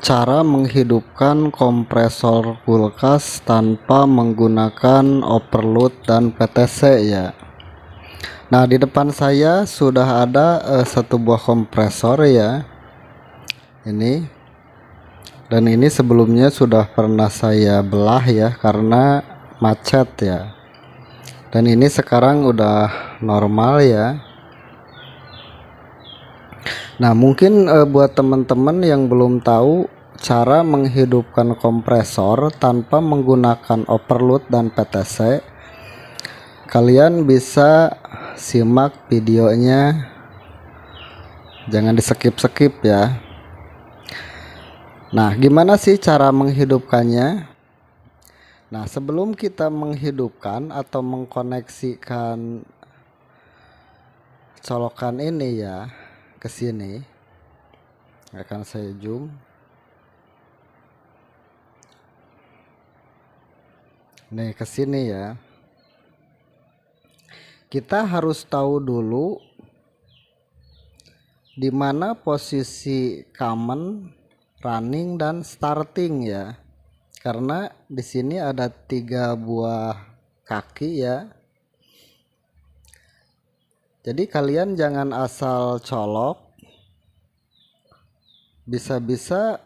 Cara menghidupkan kompresor kulkas tanpa menggunakan overload dan PTC ya. Nah, di depan saya sudah ada satu buah kompresor ya. Ini. Dan ini sebelumnya sudah pernah saya belah ya karena macet ya. Dan ini sekarang udah normal ya. Nah, mungkin buat teman-teman yang belum tahu cara menghidupkan kompresor tanpa menggunakan overload dan PTC, kalian bisa simak videonya, jangan di skip-skip ya. Nah, gimana sih cara menghidupkannya? Nah, sebelum kita menghidupkan atau mengkoneksikan colokan ini ya ke sini, akan saya zoom. Nih ke sini ya. Kita harus tahu dulu di mana posisi common, running dan starting ya. Karena di sini ada 3 buah kaki ya. Jadi kalian jangan asal colok. Bisa-bisa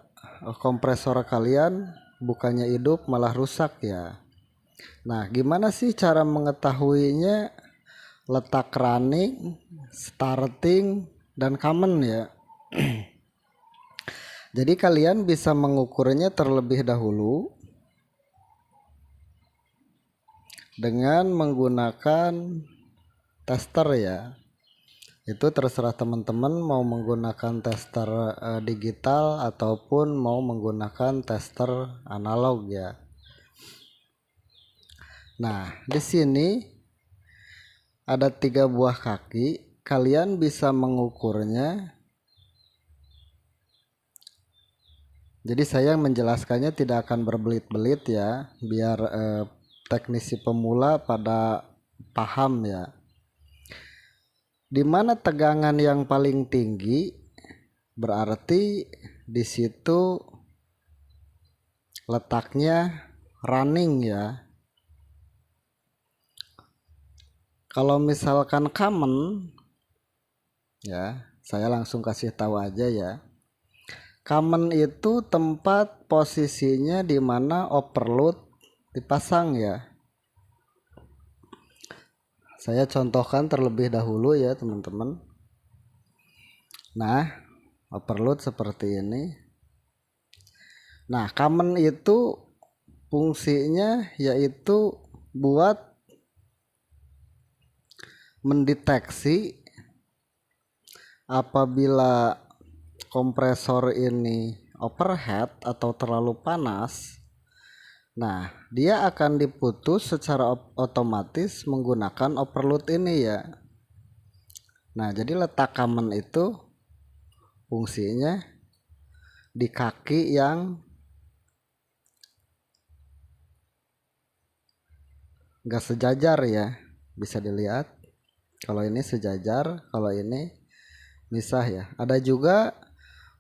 kompresor kalian bukannya hidup malah rusak ya. Nah, gimana sih cara mengetahuinya letak running, starting, dan common ya? Jadi kalian bisa mengukurnya terlebih dahulu dengan menggunakan tester ya. Itu terserah teman-teman mau menggunakan tester digital ataupun mau menggunakan tester analog ya. Nah, di sini ada 3 buah kaki, kalian bisa mengukurnya. Jadi saya menjelaskannya tidak akan berbelit-belit ya, biar teknisi pemula pada paham ya. Di mana tegangan yang paling tinggi, berarti di situ letaknya running ya. Kalau misalkan common ya, saya langsung kasih tahu aja ya. Common itu tempat posisinya di mana overload dipasang ya. Saya contohkan terlebih dahulu ya teman-teman. Nah, overload seperti ini. Nah, common itu fungsinya yaitu buat mendeteksi apabila kompresor ini overheat atau terlalu panas. Nah, dia akan diputus secara otomatis menggunakan overload ini ya. Nah, jadi letak common itu fungsinya di kaki yang enggak sejajar ya. Bisa dilihat. Kalau ini sejajar, kalau ini misah ya. Ada juga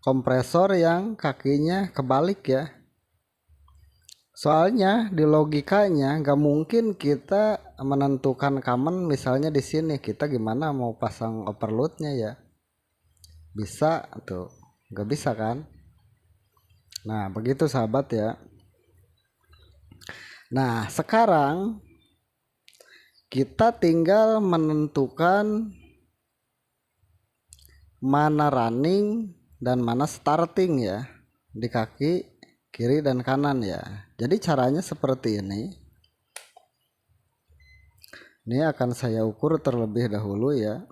kompresor yang kakinya kebalik ya. Soalnya di logikanya nggak mungkin kita menentukan common misalnya di sini, kita gimana mau pasang overloadnya ya? Bisa tuh, nggak bisa kan? Nah begitu sahabat ya. Nah sekarang kita tinggal menentukan mana running dan mana starting ya di kaki kiri dan kanan ya. Jadi caranya seperti ini. Ini akan saya ukur terlebih dahulu ya.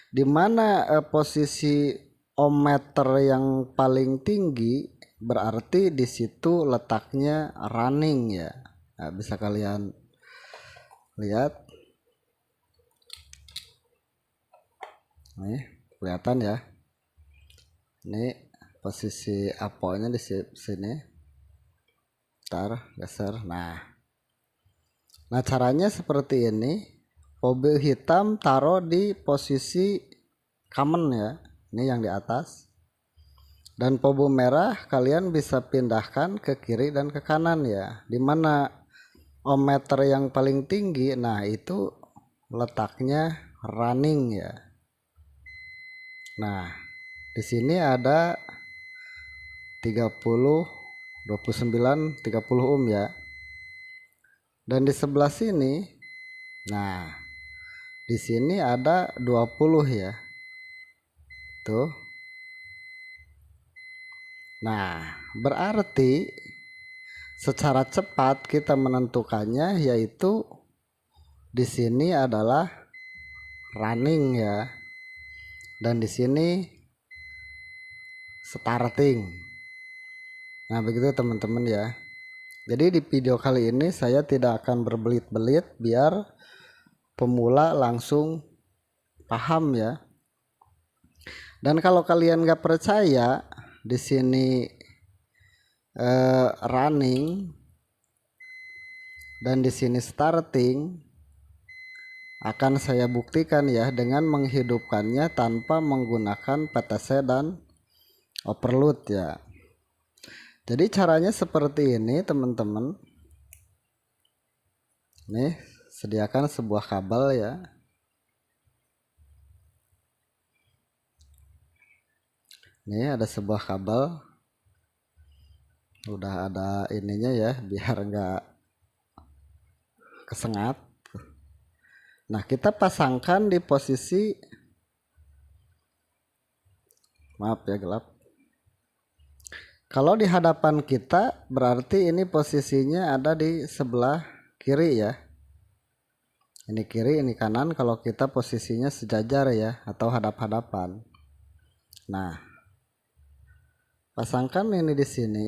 Di mana posisi ohmmeter yang paling tinggi berarti di situ letaknya running ya. Nah, bisa kalian lihat. Nih, kelihatan ya. Ini posisi apolnya di sini. Ntar geser. Nah, caranya seperti ini. Mobil hitam taruh di posisi common ya. Ini yang di atas. Dan pompa merah kalian bisa pindahkan ke kiri dan ke kanan ya. Dimana ohmmeter yang paling tinggi, nah itu letaknya running ya. Nah, di sini ada 30, 29, 30 ohm ya. Dan di sebelah sini, nah di sini ada 20 ya. Tuh. Nah, berarti secara cepat kita menentukannya yaitu di sini adalah running ya. Dan di sini starting. Nah, begitu teman-teman ya. Jadi di video kali ini saya tidak akan berbelit-belit biar pemula langsung paham ya. Dan kalau kalian nggak percaya di sini running dan di sini starting, akan saya buktikan ya dengan menghidupkannya tanpa menggunakan PTC dan overload ya. Jadi caranya seperti ini teman-teman. Nih, sediakan sebuah kabel ya. Nih ada sebuah kabel. Udah ada ininya ya biar enggak kesengat. Nah, kita pasangkan di posisi, maaf ya gelap. Kalau di hadapan kita berarti ini posisinya ada di sebelah kiri ya. Ini kiri, ini kanan kalau kita posisinya sejajar ya atau hadap-hadapan. Nah, pasangkan ini di sini.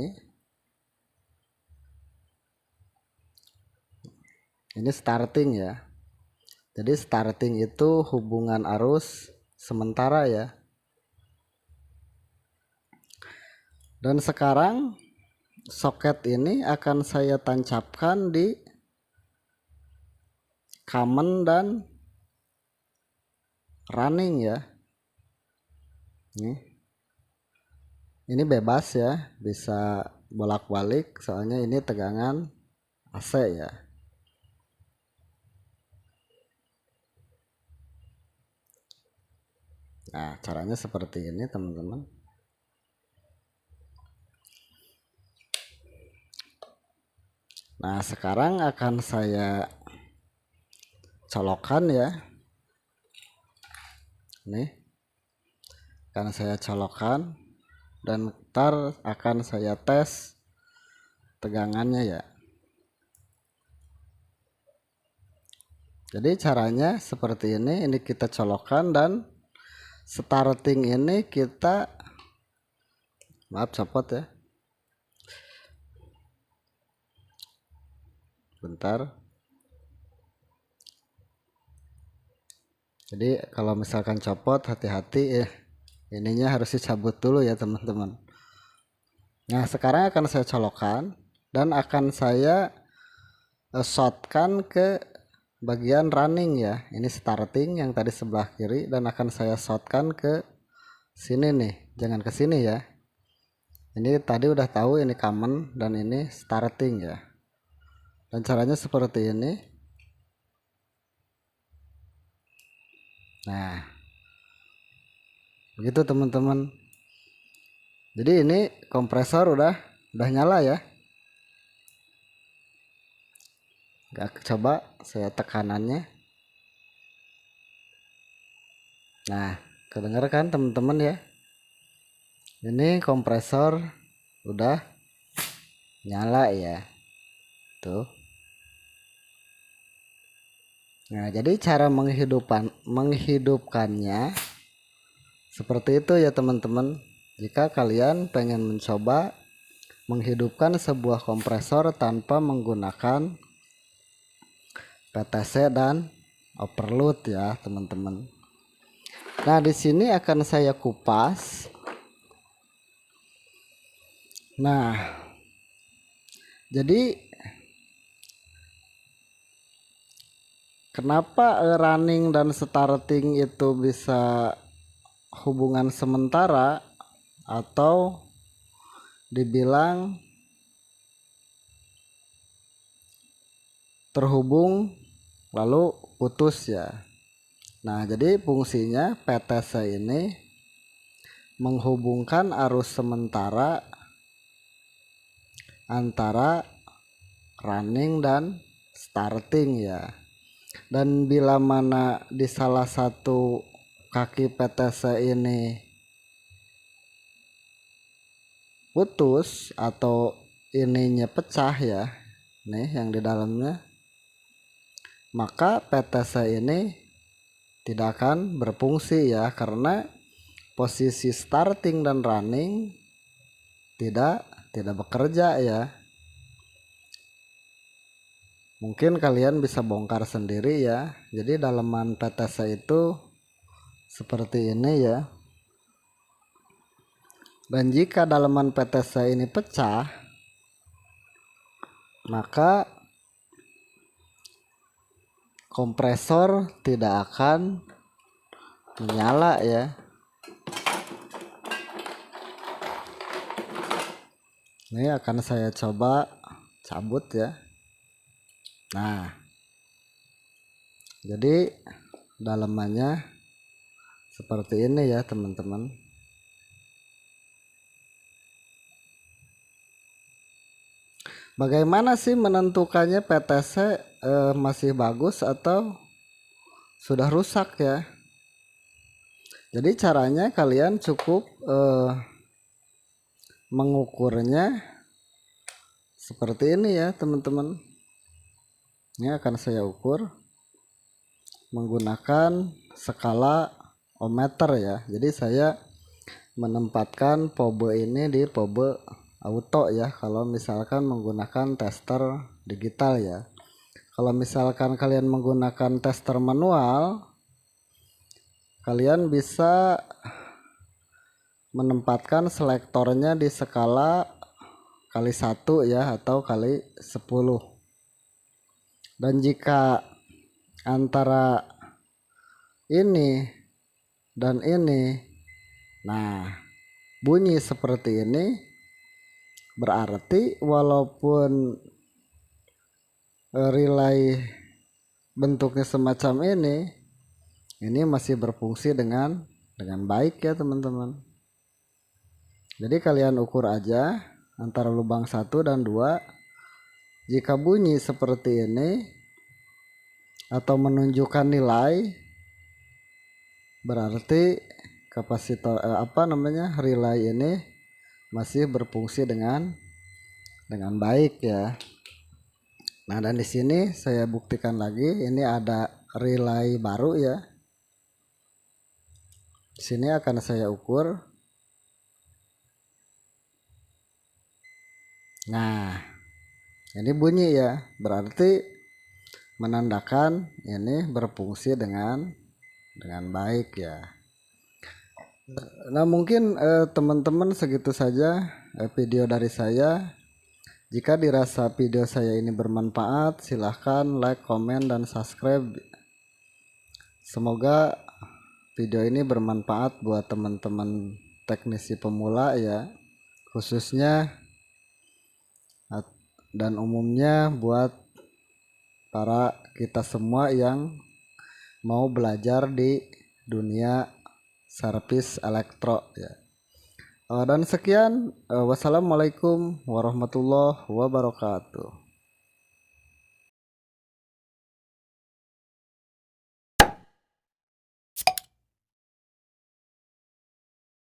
Ini starting ya. Jadi starting itu hubungan arus sementara ya. Dan sekarang soket ini akan saya tancapkan di common dan running ya. Ini bebas ya, bisa bolak-balik soalnya ini tegangan AC ya. Nah, caranya seperti ini teman-teman. Nah, sekarang akan saya colokkan ya. Nih. Akan saya colokkan dan ntar akan saya tes tegangannya ya. Jadi caranya seperti ini kita colokkan dan starting ini kita, maaf copot ya. Bentar. Jadi kalau misalkan copot hati-hati ya. Ininya harus dicabut dulu ya teman-teman. Nah, sekarang akan saya colokkan dan akan saya shotkan ke bagian running ya. Ini starting yang tadi sebelah kiri dan akan saya shotkan ke sini nih, jangan ke sini ya. Ini tadi udah tahu ini common dan ini starting ya. Dan caranya seperti ini. Nah, begitu teman-teman. Jadi ini kompresor udah nyala ya. Gak coba saya tekanannya. Nah, kedengar kan teman-teman ya. Ini kompresor udah nyala ya. Tuh. Nah, jadi cara menghidupkannya seperti itu ya teman-teman. Jika kalian pengen mencoba menghidupkan sebuah kompresor tanpa menggunakan PTC dan overload ya teman-teman. Nah, di sini akan saya kupas. Nah, jadi kenapa running dan starting itu bisa hubungan sementara atau dibilang terhubung lalu putus ya. Nah, jadi fungsinya PTC ini menghubungkan arus sementara antara running dan starting ya. Dan bila mana di salah satu kaki PTC ini putus atau ininya pecah ya, nih yang di dalamnya, maka PTC ini tidak akan berfungsi ya, karena posisi starting dan running tidak bekerja ya. Mungkin kalian bisa bongkar sendiri ya. Jadi daleman PTC itu seperti ini ya. Dan jika daleman PTC ini pecah, maka kompresor tidak akan menyala ya. Ini akan saya coba cabut ya. Nah, jadi dalemannya seperti ini ya teman-teman. Bagaimana sih menentukannya PTC masih bagus atau sudah rusak ya? Jadi caranya kalian cukup mengukurnya seperti ini ya teman-teman. Ini akan saya ukur menggunakan skala ohmmeter ya. Jadi saya menempatkan probe ini di probe auto ya, kalau misalkan menggunakan tester digital ya. Kalau misalkan kalian menggunakan tester manual, kalian bisa menempatkan selektornya di skala kali 1 ya, atau kali 10. Dan jika antara ini dan ini, nah bunyi seperti ini, berarti walaupun relay bentuknya semacam ini masih berfungsi dengan baik ya teman-teman. Jadi kalian ukur aja antara lubang 1 dan 2. Jika bunyi seperti ini atau menunjukkan nilai, berarti kapasitor relay ini masih berfungsi dengan baik ya. Nah, dan di sini saya buktikan lagi, ini ada relay baru ya. Di sini akan saya ukur. Nah, ini bunyi ya, berarti menandakan ini berfungsi dengan baik ya. Nah, mungkin teman-teman segitu saja video dari saya. Jika dirasa video saya ini bermanfaat, silahkan like, komen, dan subscribe. Semoga video ini bermanfaat buat teman-teman teknisi pemula ya, khususnya dan umumnya buat para kita semua yang mau belajar di dunia servis elektro ya. Dan sekian, wassalamualaikum warahmatullahi wabarakatuh.